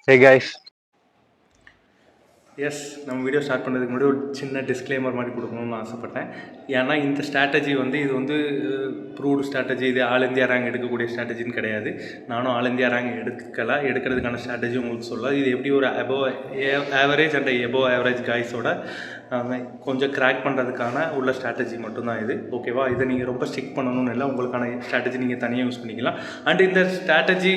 Hey guys. S நம்ம video start பண்ணுறதுக்கு முன்னாடி ஒரு சின்ன டிஸ்க்ளைமர் மாதிரி கொடுக்கணும்னு ஆசைப்பட்டேன். ஏன்னா இந்த ஸ்ட்ராட்டஜி இது வந்து ப்ரூவ்டு ஸ்ட்ராட்டஜி, இது ஆல் இந்தியா ரேங்க் எடுக்கக்கூடிய ஸ்ட்ராட்டஜின்னு கிடையாது. நானும் ஆல் இந்தியா ரேங்க் எடுக்கிறதுக்கான ஸ்ட்ராட்டஜி உங்களுக்கு சொல்ல. இது எப்படி ஒரு ஆவரேஜ் அண்ட் எபோவ் ஆவரேஜ் காய்ஸோட கொஞ்சம் கிராக் பண்ணுறதுக்கான உள்ள ஸ்ட்ராட்டஜி மட்டும்தான் இது. ஓகேவா? இதை நீங்கள் ரொம்ப ஸ்டிக் பண்ணணும்னு இல்லை, உங்களுக்கான ஸ்ட்ராட்டஜி நீங்கள் தனியாக யூஸ் பண்ணிக்கலாம். அண்ட் இந்த ஸ்ட்ராட்டஜி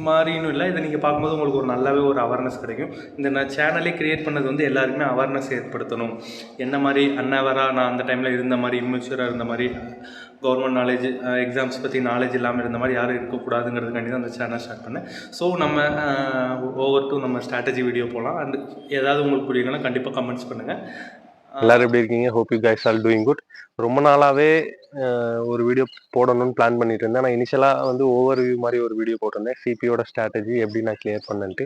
மாதிரின்னு இல்லை, இதை நீங்கள் பார்க்கும்போது உங்களுக்கு ஒரு நல்லாவே ஒரு அவேர்னஸ் கிடைக்கும். இந்த நான் சேனலே க்ரியேட் பண்ணது எல்லாருக்குமே அவேர்னஸ் ஏற்படுத்தணும். என்ன மாதிரி அன்அவராக நான் அந்த டைமில் இருந்த மாதிரி, இம்மெச்சூராக இருந்த மாதிரி, கவர்மெண்ட் நாலேஜ், எக்ஸாம்ஸ் பற்றி நாலேஜ் இல்லாமல் இருந்த மாதிரி யாரும் இருக்கக்கூடாதுங்கிறதுக்காண்டி தான் அந்த சேனல் ஸ்டார்ட் பண்ணேன். ஸோ நம்ம ஓவர் டு நம்ம ஸ்ட்ராட்டஜி வீடியோ போகலாம். அண்ட் ஏதாவது உங்களுக்கு புரியலன்னா கண்டிப்பாக கமெண்ட்ஸ் பண்ணுங்கள். எல்லாரும் எப்படி இருக்கீங்க? Hope you guys all doing good. ரொம்ப நாளாகவே ஒரு வீடியோ போடணும்னு பிளான் பண்ணிட்டு இருந்தேன். நான் இனிஷியலாக ஓவர் வியூ மாதிரி ஒரு வீடியோ போட்டிருந்தேன், சிபியோட ஸ்ட்ராட்டஜி எப்படி நான் கிளியர் பண்ணிட்டு.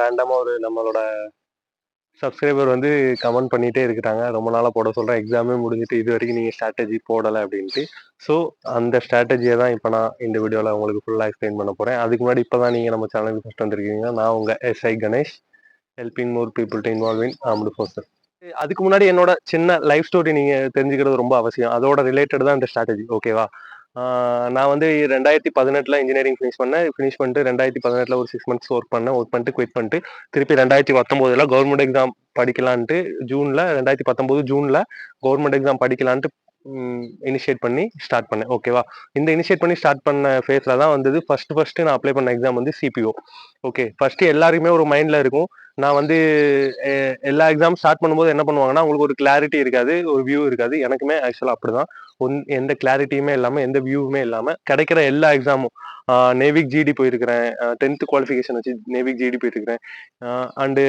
ரேண்டமாக நம்மளோட சப்ஸ்கிரைபர் கமெண்ட் பண்ணிகிட்டே இருக்கிறாங்க, ரொம்ப நாளாக போட சொல்கிறேன், எக்ஸாமே முடிஞ்சிட்டு இது வரைக்கும் நீங்கள் ஸ்ட்ராட்டஜி போடலை அப்படின்ட்டு. ஸோ அந்த ஸ்ட்ராட்டஜியை தான் இப்போ நான் இந்த வீடியோவில் உங்களுக்கு ஃபுல்லாக எக்ஸ்பிளைன் பண்ண போகிறேன். அதுக்கு முன்னாடி இப்போ தான் நீங்கள் நம்ம சேனலுக்கு ஃபஸ்ட் வந்திருக்கீங்க. நான் உங்கள் SI Ganesh, helping more people to involve in armed forces. அதுக்கு முன்னாடி என்னோட சின்ன லைஃப் ஸ்டோரி நீங்க தெரிஞ்சுக்கிறது ரொம்ப அவசியம். அதோட ரிலேட்டட் தான் இந்த ஸ்ட்ராட்டஜி. ஓகேவா? நான் 2018 இன்ஜினியரிங் ஃபினிஷ் பண்ணிட்டு 2018 ஒரு 6 மந்த்ஸ் ஒர்க் பண்ணிட்டு குவிட் பண்ணிட்டு திருப்பி 2019 கவர்மெண்ட் எக்ஸாம் படிக்கலான்ட்டு ஜூன்ல 2019 ஜூன்ல கவர்மெண்ட் எக்ஸாம் படிக்கலான்ட்டு இனிஷியேட் பண்ணி ஸ்டார்ட் பண்ணேன். ஓகேவா? இந்த இனிஷியேட் பண்ணி ஸ்டார்ட் பண்ண ஃபேஸ்ல தான் ஃபர்ஸ்ட் நான் அப்ளை பண்ண எக்ஸாம் சிபிஓ. ஓகே, ஃபர்ஸ்ட் எல்லாருக்குமே ஒரு மைண்ட்ல இருக்கும், நான் எல்லா எக்ஸாம் ஸ்டார்ட் பண்ணும்போது என்ன பண்ணுவாங்கன்னா, உங்களுக்கு ஒரு கிளாரிட்டி இருக்காது, ஒரு வியூ இருக்காது. எனக்குமே ஆக்சுவலா அப்படிதான். எந்த கிளாரிட்டியுமே இல்லாம, எந்த வியூவுமே இல்லாம கிடைக்கிற எல்லா எக்ஸாமும், நேவிக் ஜிடி போயிருக்கிறேன், 10th குவாலிஃபிகேஷன் வச்சு நேவிக் ஜிடி போயிருக்கிறேன், அண்டு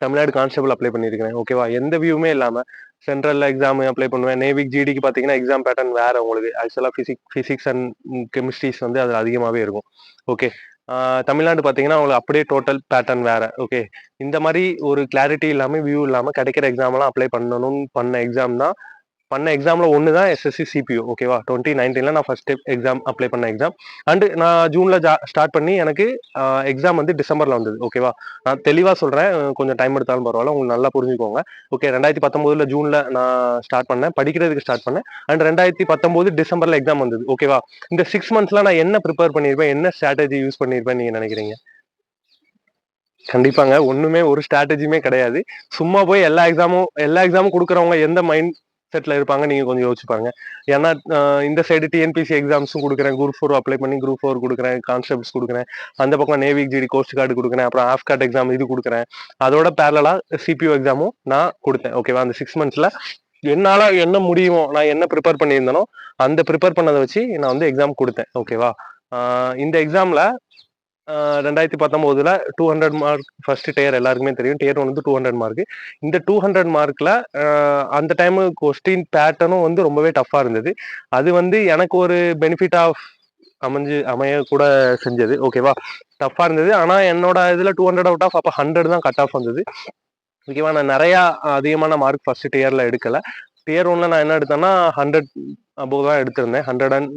தமிழ்நாடு கான்ஸ்டபிள் அப்ளை பண்ணியிருக்கிறேன். ஓகேவா? எந்த வியூவுமே இல்லாம சென்ட்ரல் எக்ஸாம் அப்ளை பண்ணுவேன். நேவிக் ஜிடிக்கு பார்த்தீங்கன்னா எக்ஸாம் பேட்டர்ன் வேற. உங்களுக்கு ஆக்சுவலா பிசிக்ஸ் அண்ட் கெமிஸ்ட்ரிஸ் அதில் அதிகமாகவே இருக்கும். ஓகே, தமிழ்நாடு பார்த்தீங்கன்னா உங்களுக்கு அப்படியே டோட்டல் பேட்டர்ன் வேற. ஓகே, இந்த மாதிரி ஒரு கிளாரிட்டி இல்லாமல் வியூ இல்லாமல் கிடைக்கிற எக்ஸாம்லாம் அப்ளை பண்ணணும்னு பண்ண எக்ஸாம்ல ஒன்று தான் எஸ்எஸ்சி சிபிஓ. ஓகேவா? 2019 நான் ஃபர்ஸ்ட் எக்ஸாம் அப்ளை பண்ண எக்ஸாம். அண்டு நான் ஜூன்ல ஸ்டார்ட் பண்ணி எனக்கு எக்ஸாம் டிசம்பர்ல வந்தது. ஓகேவா? நான் தெளிவா சொல்றேன், கொஞ்சம் டைம் எடுத்தாலும் பரவாயில்ல, உங்களுக்கு நல்லா புரிஞ்சுக்கோங்க. ஓகே, 2019 ஜூன்ல நான் ஸ்டார்ட் பண்ணேன், படிக்கிறதுக்கு ஸ்டார்ட் பண்ணேன். அண்ட் 2019 டிசம்பர்ல எக்ஸாம் வந்தது. ஓகேவா? இந்த 6 மந்த்ஸ்ல நான் என்ன ப்ரிப்பேர் பண்ணியிருப்பேன், என்ன ஸ்ட்ராட்டஜி யூஸ் பண்ணியிருப்பேன் நீங்க நினைக்கிறீங்க? கண்டிப்பாங்க, ஒண்ணுமே ஒரு ஸ்ட்ராட்டஜியுமே கிடையாது. சும்மா போய் எல்லா எக்ஸாமும் கொடுக்குறவங்க எந்த மைண்ட் செட்ல இருப்பாங்க நீங்க கொஞ்சம் யோசிச்சு பாருங்க. ஏன்னா இந்த சைடு டிஎன்பிசி எக்ஸாம்ஸும் கொடுக்குறேன், குரூப் 4 அப்ளை பண்ணி குரூப் 4 கொடுக்குறேன், கான்ஸ்டபிள்ஸ் கொடுக்குறேன், அந்த பக்கம் நேவிக் ஜிடி கோஸ்ட் கார்டு கொடுக்குறேன், அப்புறம் ஆஃப்காட் எக்ஸாம் இது கொடுக்குறேன். அதோட பேரலா சிபிஓ எக்ஸாமும் நான் கொடுத்தேன். ஓகேவா? அந்த 6 மந்த்ஸ்ல என்னால என்ன முடியுமோ, நான் என்ன ப்ரிப்பேர் பண்ணியிருந்தனோ அந்த ப்ரிப்பேர் பண்ணதை வச்சு நான் எக்ஸாம் கொடுத்தேன். ஓகேவா? இந்த எக்ஸாம்ல 2019 200 மார்க் ஃபர்ஸ்ட் டேர், எல்லாருக்குமே தெரியும். Tier 200 mark. இந்த 200 மார்க்ல அந்த டைம் கொஸ்டின் பேட்டர்னும் ரொம்பவே டஃபா இருந்தது. அது எனக்கு ஒரு பெனிஃபிட் ஆஃப் அமைய கூட செஞ்சது. ஓகேவா? டஃபா இருந்தது. ஆனா என்னோட இதுல 200 அவுட் ஆஃப் அப்ப 100 தான் கட் ஆஃப் வந்தது. ஓகேவா? நான் நிறைய அதிகமான மார்க் ஃபர்ஸ்ட் டியர்ல எடுக்கல. டியர் 1ல நான் என்ன எடுத்தேன்னா 100 அபோவ் தான் எடுத்திருந்தேன். 100 அண்ட்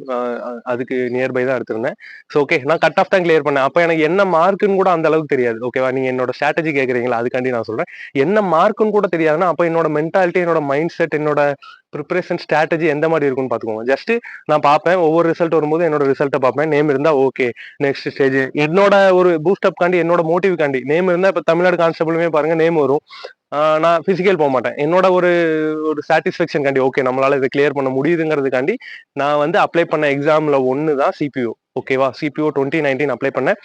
அதுக்கு நியர்பை தான் எடுத்திருந்தேன். ஸோ ஓகே, நான் கட் ஆஃப் தான் கிளியர் பண்ணேன். அப்போ எனக்கு என்ன மார்க்குன்னு கூட அந்த அளவுக்கு தெரியாது. ஓகேவா? நீங்க என்னோட ஸ்ட்ராட்டஜி கேட்குறீங்களா, அதுக்காண்டி நான் சொல்றேன். என்ன மார்க்குன்னு கூட தெரியாதுன்னா அப்போ என்னோட மென்டாலிட்டி, என்னோட மைண்ட் செட், என்னோட ப்ரிப்பரேஷன் ஸ்ட்ராட்டஜி எந்த மாதிரி இருக்குன்னு பார்த்துக்கோங்க. ஜஸ்ட் நான் பார்ப்பேன், ஒவ்வொரு ரிசல்ட் வரும்போது என்னோட ரிசல்ட்டை பார்ப்பேன். நேம் இருந்தா ஓகே, நெக்ஸ்ட் ஸ்டேஜ். என்னோட ஒரு பூஸ்டப் காண்டி, என்னோட மோட்டிவ் காண்டி நேம் இருந்தா, இப்போ தமிழ்நாடு கான்ஸ்டபிளுமே பாருங்க நேம் வரும். நான் பிசிக்கல் போக மாட்டேன். என்னோட ஒரு சாட்டிஸ்ஃபேக்ஷன் காண்டி, ஓகே நம்மளால இதை கிளியர் பண்ண முடியுதுங்கிறதுக்காண்டி நான் அப்ளை பண்ண எக்ஸாம்ல ஒன்று தான் சிபிஓ. ஓகேவா? சிபிஓ 2019 அப்ளை பண்ணேன்.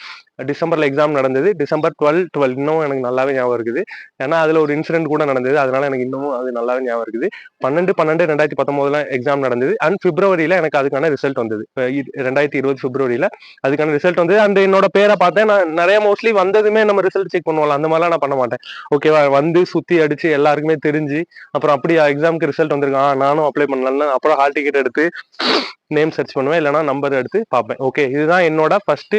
டிசம்பர்ல எக்ஸாம் நடந்தது. டிசம்பர் 12 இன்னும் எனக்கு நல்லாவே ஞாபகம் இருக்குது. ஏன்னா அதுல ஒரு இன்சிடென்ட் கூட நடந்தது, அதனால எனக்கு இன்னமும் அது நல்லாவே ஞாபகம் இருக்குது. 12/12/2019 எக்ஸாம் நடந்தது. அண்ட் பிப்ரவரியில எனக்கு அதுக்கான ரிசல்ட் வந்தது. 2020 பிப்ரவரியில அதுக்கான ரிசல்ட் வந்தது. அண்ட் என்னோட பேரை பார்த்தேன். நான் நிறைய மோஸ்ட்லி வந்ததுமே நம்ம ரிசல்ட் செக் பண்ணுவோம்ல, அந்த மாதிரிலாம் நான் பண்ண மாட்டேன். ஓகேவா? சுத்தி அடிச்சு எல்லாருக்குமே தெரிஞ்சு அப்புறம் அப்படியா எக்ஸாமுக்கு ரிசல்ட் வந்திருக்கான், நானும் அப்ளை பண்ணலாம்னு அப்புறம் ஹால் டிக்கெட் எடுத்து நேம் சர்ச் பண்ணுவேன், இல்லைன்னா நம்பர் எடுத்து பார்ப்பேன். ஓகே, இதுதான் என்னோட ஃபர்ஸ்ட்.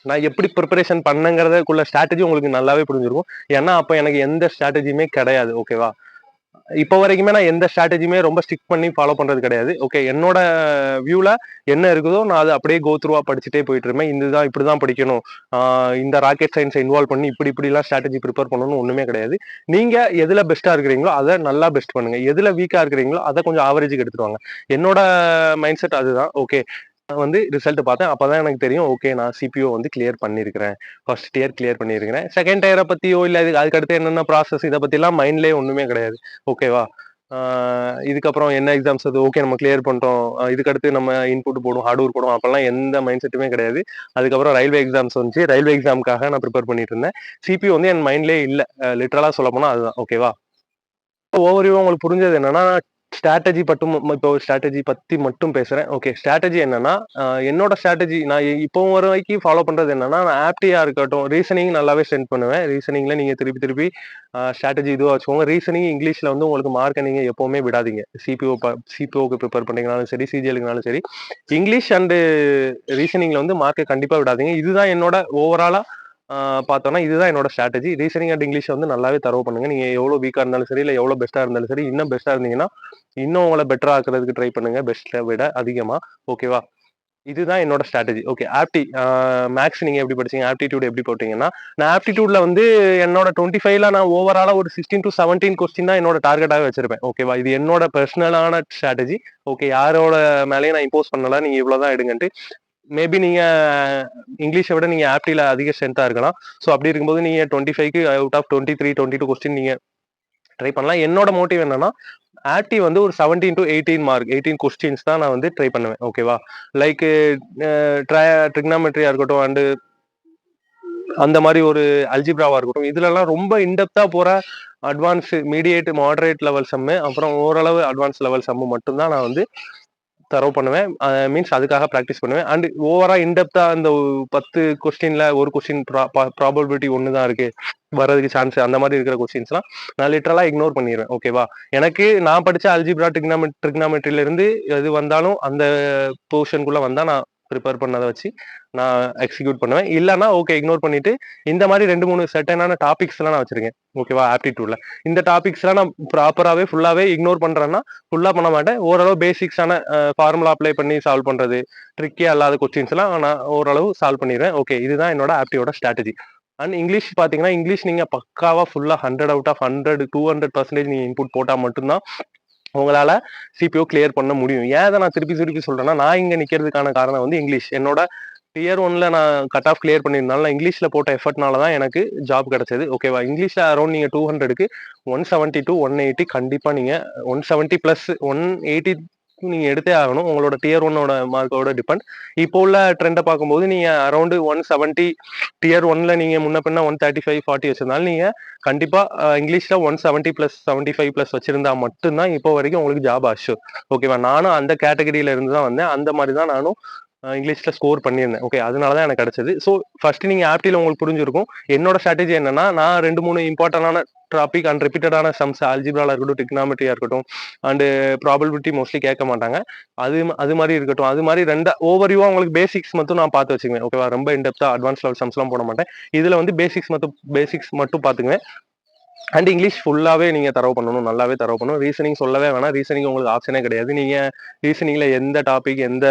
நான் எப்படி ப்ரிப்பரேஷன் பண்ணங்கிறதுக்குள்ள ஸ்ட்ராட்டஜி உங்களுக்கு நல்லாவே புரிஞ்சிருக்கும். ஏன்னா அப்போ எனக்கு எந்த ஸ்ட்ராட்டஜியுமே கிடையாது. ஓகேவா? இப்போ வரைக்குமே நான் எந்த ஸ்ட்ராட்டஜியுமே ரொம்ப ஸ்டிக் பண்ணி ஃபாலோ பண்றது கிடையாது. ஓகே, என்னோட வியூல என்ன இருக்குதோ நான் அதை அப்படியே கோ த்ரூவா படிச்சுட்டே போயிட்டு இருப்பேன். இதுதான் இப்படிதான் படிக்கணும், இந்த ராக்கெட் சயின்ஸை இன்வால்வ் பண்ணி இப்படிலாம் ஸ்ட்ராட்டஜி ப்ரிப்பேர் பண்ணணும்னு ஒண்ணுமே கிடையாது. நீங்க எதுல பெஸ்டா இருக்கிறீங்களோ அதை நல்லா பெஸ்ட் பண்ணுங்க, எதுல வீக்கா இருக்கிறீங்களோ அதை கொஞ்சம் ஆவரேஜுக்கு எடுத்துட்டு வாங்க. என்னோட மைண்ட் செட் அதுதான். ஓகே, வந்து ரிசல்ட் பார்த்தேன், அப்பதான் எனக்கு தெரியும் ஓகே நான் சிபிஓ வந்து கிளியர் பண்ணிருக்கிறேன், ஃபர்ஸ்ட் டியர் கிளியர் பண்ணிருக்கிறேன். செகண்ட் டியரை பத்தியோ இல்ல அதுக்கு அடுத்து என்னென்ன ப்ராசஸ் இதை பத்தி எல்லாம் மைண்ட்லயே ஒண்ணுமே கிடையாது. ஓகேவா, இதுக்கப்புறம் என்ன எக்ஸாம்ஸ் அது ஓகே நம்ம கிளியர் பண்ணிட்டோம், இதுக்கடுத்து நம்ம இன்புட் போடும் ஹார்ட் ஒர்க் போடும், அப்பெல்லாம் எந்த மைண்ட் செட்டுமே கிடையாது. அதுக்கப்புறம் ரயில்வே எக்ஸாம்ஸ் வந்துச்சு, ரயில்வே எக்ஸாமுக்காக நான் ப்ரிப்பேர் பண்ணிட்டு இருந்தேன். சிபிஓ வந்து என் மைண்ட்லேயே இல்லை, லிட்டரலா சொல்ல போனா அதுதான். ஓகேவா, ஓவர்வியூ உங்களுக்கு புரிஞ்சது என்னன்னா ஸ்ட்ராட்டஜி இப்போ ஸ்ட்ராட்டஜி பத்தி மட்டும் பேசுறேன். ஓகே, ஸ்ட்ராட்டஜி என்னன்னா என்னோட ஸ்ட்ராட்டஜி நான் இப்போ வரைக்கும் ஃபாலோ பண்றது என்னன்னா, நான் ஆப்டியா இருக்கட்டும், ரீசனிங் நல்லாவே சென்ட் பண்ணுவேன். ரீசனிங்ல நீங்க திருப்பி ஸ்ட்ராட்டஜி இதுவா வச்சுக்கோங்க. ரீசனிங் இங்கிலீஷ்ல வந்து உங்களுக்கு மார்க்கை நீங்க எப்பவுமே விடாதீங்க. சிபிஓக்கு ப்ரிப்பேர் பண்ணீங்கனாலும் சரி, சிஜிஎலுக்குனாலும் சரி, இங்கிலீஷ் அண்டு ரீசனிங்ல வந்து மார்க்கை கண்டிப்பா விடாதீங்க. இதுதான் என்னோட ஓவராலா பார்த்தோம்னா இதுதான் என்னோட ஸ்ட்ராட்டஜி. ரீசனிங் அண்ட் இங்கிலீஷ் வந்து நல்லாவே தரவு பண்ணுங்க. நீங்க எவ்வளவு வீக்கா இருந்தாலும் சரி, இல்ல எவ்வளவு பெஸ்டா இருந்தாலும் சரி, இன்னும் பெஸ்டா இருந்தீங்கன்னா இன்னும் உங்களை பெட்டரா ஆக்குறதுக்கு ட்ரை பண்ணுங்க, பெஸ்ட்டை விட அதிகமா. ஓகேவா, இதுதான் என்னோட ஸ்ட்ராட்டஜி. ஓகே, மேக்ஸ் நீங்க எப்படி படிச்சீங்க, ஆப்டிடியூட் எப்படி போட்டீங்கன்னா, நான் ஆப்டிடியூட்ல வந்து என்னோட 25ல நான் ஓவராலா ஒரு 16 to 17 கொஸ்டின் தான் என்னோட டார்கெட்டாவே வச்சிருப்பேன். ஓகேவா, இது என்னோட பர்சனலான ஸ்ட்ராட்டஜி. ஓகே, யாரோட மேலேயும் நான் இம்போஸ் பண்ணல, நீங்க இவ்வளவுதான் எடுங்கன்ட்டு. மேபி நீங்க இங்கிலீஷை விட நீங்க ஆப்டில அதிக ஸ்ட்ரென்த்தா இருக்கலாம். ஸோ அப்படி இருக்கும்போது நீங்க 25க்கு அவுட் ஆஃப் 23, 22 கொஸ்டின் நீங்க ட்ரை பண்ணலாம். என்னோட மோட்டிவ் என்னன்னா, ஆப்டி வந்து ஒரு 17 to 18 மார்க், 18 கொஸ்டின்ஸ் தான் நான் வந்து ட்ரை பண்ணுவேன். ஓகேவா, லைக் ட்ரிக்னாமெட்ரியா இருக்கட்டும் அண்டு அந்த மாதிரி ஒரு அல்ஜிப்ராவா இருக்கட்டும், இதுலலாம் ரொம்ப இன்டெப்தா போற அட்வான்ஸ், மீடியேட், மாடரேட் லெவல் சம்மு, அப்புறம் ஓரளவு அட்வான்ஸ் லெவல் சம்மு மட்டும்தான் நான் வந்து தரவு பண்ணுவேன். மீன்ஸ் அதுக்காக ப்ராக்டிஸ் பண்ணுவேன். அண்ட் ஓவரா இன்டெப்தா அந்த 10 கொஸ்டின்ல ஒரு கொஸ்டின் ப்ராபபிலிட்டி ஒன்று தான் இருக்கு வர்றதுக்கு சான்ஸ், அந்த மாதிரி இருக்கிற கொஸ்டின்ஸ்லாம் நான் லிட்டரலா இக்னோர் பண்ணிடுவேன். ஓகேவா, எனக்கு நான் படிச்ச அல்ஜிப்ரா ட்ரிக்னாமெட்ரில இருந்து எது வந்தாலும் அந்த போர்ஷனுக்குள்ள வந்தா நான் ப்ரிப்பேர் பண்ணதை வச்சு நான் எக்ஸிக்யூட் பண்ணுவேன். இல்லைன்னா ஓகே இக்னோர் பண்ணிட்டு இந்த மாதிரி 2-3 செட்டனான டாபிக்ஸ் எல்லாம் நான் வச்சிருக்கேன். ஓகேவா, ஆப்டிடியூட்ல இந்த டாபிக்ஸ் எல்லாம் நான் ப்ராப்பராகவே ஃபுல்லாவே இக்னோர் பண்றேன்னா ஃபுல்லா பண்ண மாட்டேன். ஓரளவு பேசிக்ஸான ஃபார்முலா அப்ளை பண்ணி சால்வ் பண்றது, ட்ரிக்கியா இல்லாத கொஸ்டின்ஸ் எல்லாம் நான் ஓரளவு சால்வ் பண்ணிடுவேன். ஓகே, இதுதான் என்னோட ஆப்டியோட ஸ்ட்ராட்டஜி. அண்ட் இங்கிலீஷ் பாத்தீங்கன்னா, இங்கிலீஷ் நீங்க பக்காவா ஃபுல்லா 100 அவுட் ஆஃப் 100 200% நீங்க இன்புட் போட்டா மட்டும்தான் உங்களால சிபிஓ கிளியர் பண்ண முடியும். ஏன் அதை நான் திருப்பி சொல்றேன்னா, நான் இங்க நிக்கிறதுக்கான காரணம் வந்து இங்கிலீஷ். என்னோட டியர் 1ல நான் கட் ஆஃப் கிளியர் பண்ணியிருந்தாலும் நான் இங்கிலீஷ்ல போட்ட எஃபர்ட்னால தான் எனக்கு ஜாப் கிடைச்சது. ஓகேவா, இங்கிலீஷ்ல அரௌண்ட் நீங்க 200க்கு 170 to 180 கண்டிப்பா நீங்க 170 பிளஸ் 180 நீங்க எடுத்தே ஆகணும். உங்களோட டியர் 1ஓட மார்க்கோட டிபெண்ட். இப்போ உள்ள ட்ரெண்டை பார்க்கும்போது நீங்க அரௌண்ட் 170 டியர் 1ல நீங்க முன்ன பின்ன 135 40 வச்சிருந்தாலும் நீங்க கண்டிப்பா இங்கிலீஷ்ல 170 பிளஸ் 75 பிளஸ் வச்சிருந்தா மட்டும்தான் இப்போ வரைக்கும் உங்களுக்கு ஜாப் அஷ்யூர். ஓகேவா, நானும் அந்த கேட்டகரியில இருந்து தான் வந்தேன். அந்த மாதிரி தான் நானும் இங்கிலீஷ்ல ஸ்கோர் பண்ணியிருந்தேன். ஓகே, அதனாலதான் எனக்கு கிடைச்சது. ஸோ ஃபர்ஸ்ட் நீங்க ஆப்டில உங்களுக்கு புரிஞ்சிருக்கும் என்னோட ஸ்ட்ராட்டஜி என்னன்னா, நான் 2-3 இம்பார்ட்டன்டான டாபிக் அண்ட் ரிப்பீட்டடான சம்ஸ், அல்ஜிப்ரால இருக்கட்டும், டிக்னாமெட்ரியா இருக்கட்டும் அண்ட் ப்ராபபிலிட்டி மோஸ்ட்லி கேட்க மாட்டாங்க, அது மாதிரி இருக்கட்டும். அது மாதிரி ஓவர்வியூவா உங்களுக்கு பேசிக்ஸ் மட்டும் நான் பார்த்து வச்சுக்குவேன். ஓகேவா, ரொம்ப இன்டெப்தா அட்வான்ஸ் லெவல் சம்ஸ்லாம் போட மாட்டேன். இதுல வந்து பேசிக்ஸ் மட்டும் பார்த்துக்குவேன். அண்ட் இங்கிலீஷ் ஃபுல்லாவே நீங்க தரவு பண்ணணும், நல்லாவே தரவு பண்ணணும். ரீசனிங் சொல்லவே வேணாம், ரீசனிங் உங்களுக்கு ஆப்ஷனே கிடையாது. நீங்க ரீசனிங்ல எந்த டாபிக் எந்த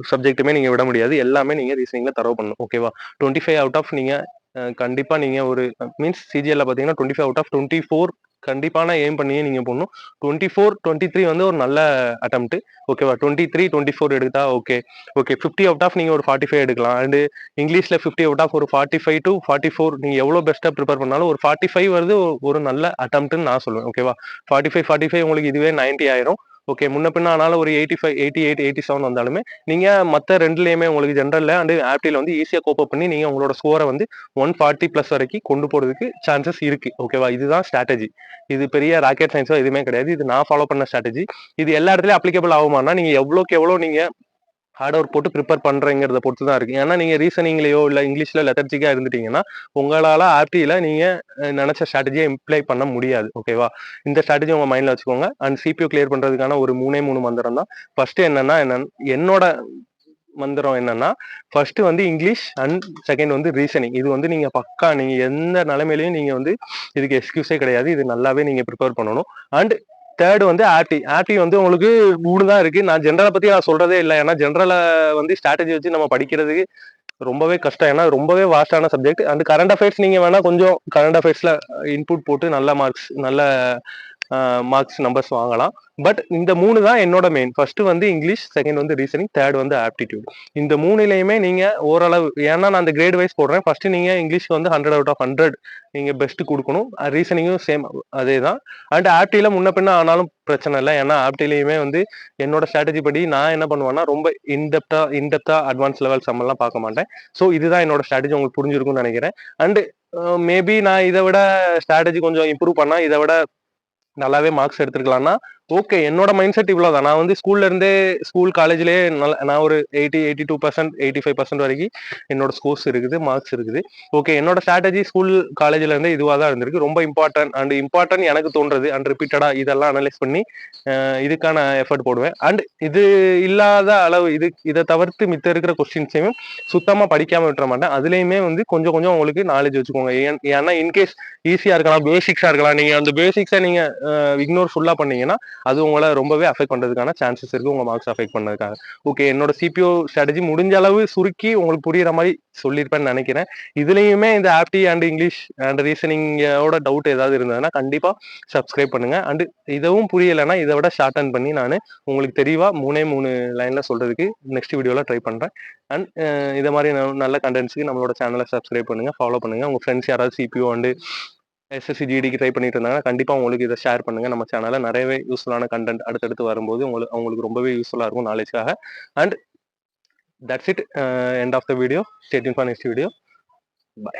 சப்ஜெக்ட்டுமே நீங்க விட முடியாது, எல்லாமே நீங்க ரீசனிங்ல தரவு பண்ணணும். ஓகேவா, 25 அவுட் ஆஃப் நீங்க கண்டிப்பா நீங்க ஒரு மீன்ஸ் சிஜிஎல்ல பாத்தீங்கன்னா 25 அவுட் ஆஃப் 24 கண்டிப்பான எய்ம் பண்ணியே நீங்க போடணும். 24 23 வந்து ஒரு நல்ல அட்டெம்ப்ட். ஓகேவா, 23 24 எடுத்தா ஓகே. 50 அவுட் ஆஃப் நீங்க ஒரு 45 எடுக்கலாம். அண்ட் இங்கிலீஷ்ல 50 அவுட் ஆஃப் ஒரு 45 to 44 நீங்க எவ்வளவு பெஸ்ட்டா ப்ரிப்பேர் பண்ணாலும் ஒரு 45 வருது ஒரு நல்ல அட்டெம்ப்ட்னு நான் சொல்லுவேன். ஓகேவா, 45 உங்களுக்கு இதுவே 90 ஆயிரும். ஓகே, முன்ன பின்ன ஆனாலும் ஒரு 85 88 87 வந்தாலுமே நீங்க மற்ற ரெண்டுலயுமே உங்களுக்கு ஜென்ரல்ல அண்ட் ஆப்டில வந்து ஈஸியா கோப் அப் பண்ணி நீங்க உங்களோட ஸ்கோரை வந்து 140 பிளஸ் வரைக்கும் கொண்டு போறதுக்கு சான்சஸ் இருக்கு. ஓகேவா, இதுதான் ஸ்ட்ராட்டஜி. இது பெரிய ராக்கெட் சயின்ஸோ எதுவுமே கிடையாது, இது நான் ஃபாலோ பண்ண ஸ்ட்ராட்டஜி. இது எல்லா இடத்துலயும் அப்ளிகபிள் ஆகுமானா நீங்க எவ்வளோக்கு எவ்வளோ நீங்க ஹார்ட் ஒர்க் போட்டு ப்ரிப்பேர் பண்றீங்கிறத பொறுத்து தான் இருக்கு. ஏன்னா நீங்க ரீசனிங்லயோ இல்ல இங்கிலீஷ்ல லெத்தர்ஜிக்கா இருந்துட்டீங்கன்னா உங்களால ஆப்டில நீங்க நினைச்ச ஸ்ட்ராட்டஜியை இம்ப்ளை பண்ண முடியாது. ஓகேவா, இந்த ஸ்ட்ராட்டஜி உங்க மைண்ட்ல வச்சுக்கோங்க. அண்ட் சிபியூ கிளியர் பண்றதுக்கான ஒரு 3 மந்திரம் தான். ஃபர்ஸ்ட் என்னன்னா என்னோட மந்திரம் என்னன்னா, ஃபர்ஸ்ட் வந்து இங்கிலீஷ் அண்ட் செகண்ட் வந்து ரீசனிங். இது வந்து நீங்க பக்கா நீங்க எந்த நிலைமையிலையும் நீங்க வந்து இதுக்கு எக்ஸ்கியூஸே கிடையாது. இது நல்லாவே நீங்க ப்ரிப்பேர் பண்ணணும். அண்ட் தேர்ட் வந்து ஆப்டி. ஆப்டி வந்து உங்களுக்கு 3 தான் இருக்கு. நான் ஜென்ரலை பத்தி நான் சொல்றதே இல்லை. ஏன்னா ஜென்ரலை வந்து ஸ்ட்ராட்டஜி வச்சு நம்ம படிக்கிறதுக்கு ரொம்பவே கஷ்டம். ஏன்னா ரொம்பவே வாஸ்டான சப்ஜெக்ட். அண்ட் கரண்ட் அஃபேர்ஸ் நீங்க வேணா கொஞ்சம் கரண்ட் அஃபேர்ஸ்ல இன்புட் போட்டு நல்ல மார்க்ஸ் நம்பர்ஸ் வாங்கலாம். பட் இந்த 3 தான் என்னோட மெயின். ஃபர்ஸ்ட் வந்து இங்கிலீஷ், செகண்ட் வந்து ரீசனிங், தேர்ட் வந்து ஆப்டிடியூட். இந்த 3லயுமே நீங்க ஓரளவு, ஏன்னா நான் அந்த கிரேட் வைஸ் போடுறேன். ஃபர்ஸ்ட் நீங்க இங்கிலீஷ்க்கு வந்து 100 அவுட் ஆஃப் 100 நீங்க பெஸ்ட் கொடுக்கணும். ரீசனிங்கும் சேம் அதே தான். அண்ட் ஆப்டில முன்ன பின்ன ஆனாலும் பிரச்சனை இல்லை. ஏன்னா ஆப்டிலையுமே வந்து என்னோட ஸ்ட்ராட்டஜி படி நான் என்ன பண்ணுவேன்னா, ரொம்ப இன்டெப்தா அட்வான்ஸ் லெவல் சம் எல்லாம் பார்க்க மாட்டேன். ஸோ இதுதான் என்னோட ஸ்ட்ராட்டஜி. உங்களுக்கு புரிஞ்சிருக்கும்னு நினைக்கிறேன். அண்ட் மேபி நான் இதை விட ஸ்ட்ராட்டஜி கொஞ்சம் இம்ப்ரூவ் பண்ணா இதை விட நல்லாவே மார்க்ஸ் எடுத்துருக்கலாம்னா ஓகே. என்னோட மைண்ட் செட் இவ்வளவுதான். நான் வந்து ஸ்கூல் காலேஜ்லேயே நான் ஒரு 82%, 85% வரைக்கும் என்னோட ஸ்கோர்ஸ் இருக்குது, மார்க்ஸ் இருக்குது. ஓகே, என்னோட ஸ்ட்ராட்டஜி ஸ்கூல் காலேஜ்ல இருந்தே இதுவாக தான் இருந்திருக்கு. ரொம்ப இம்பார்ட்டன்ட் எனக்கு தோன்றது அண்ட் ரிப்பீட்டடா இதெல்லாம் அனலைஸ் பண்ணி இதுக்கான எஃபர்ட் போடுவேன். அண்ட் இது இல்லாத அளவு இதை தவிர்த்து மித்த இருக்கிற கொஸ்டின்ஸையும் சுத்தமா படிக்காம விட்டுற மாட்டேன். அதுலயுமே வந்து கொஞ்சம் கொஞ்சம் உங்களுக்கு நாலேஜ் வச்சுக்கோங்க. ஏன்னா இன்கேஸ் ஈஸியா இருக்கலாம், பேசிக்ஸா இருக்கலாம். நீங்க அந்த பேசிக்ஸை நீங்க இக்னோர் ஃபுல்லா பண்ணீங்கன்னா அது உங்களை ரொம்பவே அஃபெக்ட் பண்றதுக்கான சான்சஸ் இருக்கு, உங்க மார்க்ஸ் அஃபெக்ட் பண்ணதுக்காக. ஓகே, என்னோட சிபிஓ ஸ்ட்ராட்டஜி முடிஞ்ச அளவு சுருக்கி உங்களுக்கு புரியுற மாதிரி சொல்லியிருப்பேன்னு நினைக்கிறேன். இதுலயுமே இந்த ஆப்டி அண்ட் இங்கிலீஷ் அண்ட் ரீசனிங்கோட டவுட் ஏதாவது இருந்ததுன்னா கண்டிப்பா சப்ஸ்கிரைப் பண்ணுங்க. அண்ட் இதுவும் புரியலைன்னா இதை விட ஷார்ட் அண்ட் பண்ணி நான் உங்களுக்கு தெளிவா 3 லைன்ல சொல்றதுக்கு நெக்ஸ்ட் வீடியோல ட்ரை பண்றேன். அண்ட் இதை மாதிரி நல்ல கண்டென்ட்ஸ்க்கு நம்மளோட சேனலை சப்ஸ்கிரைப் பண்ணுங்க, ஃபாலோ பண்ணுங்க. உங்க ஃப்ரெண்ட்ஸ் யாராவது சிபிஓ அண்ட் எஸ்எஸ்சி ஜிடிக்கு ட்ரை பண்ணிட்டு இருந்தாங்கன்னா கண்டிப்பா உங்களுக்கு இதை ஷேர் பண்ணுங்க. நம்ம சேனல்ல நிறையவே யூஸ்ஃபுல்லான கண்டென்ட் அடுத்தடுத்து வரும்போது அவங்களுக்கு ரொம்பவே யூஸ்ஃபுல்லா இருக்கும் நாலேஜ்க்காக. And that's it. End of the video. Stay tune for next video. By.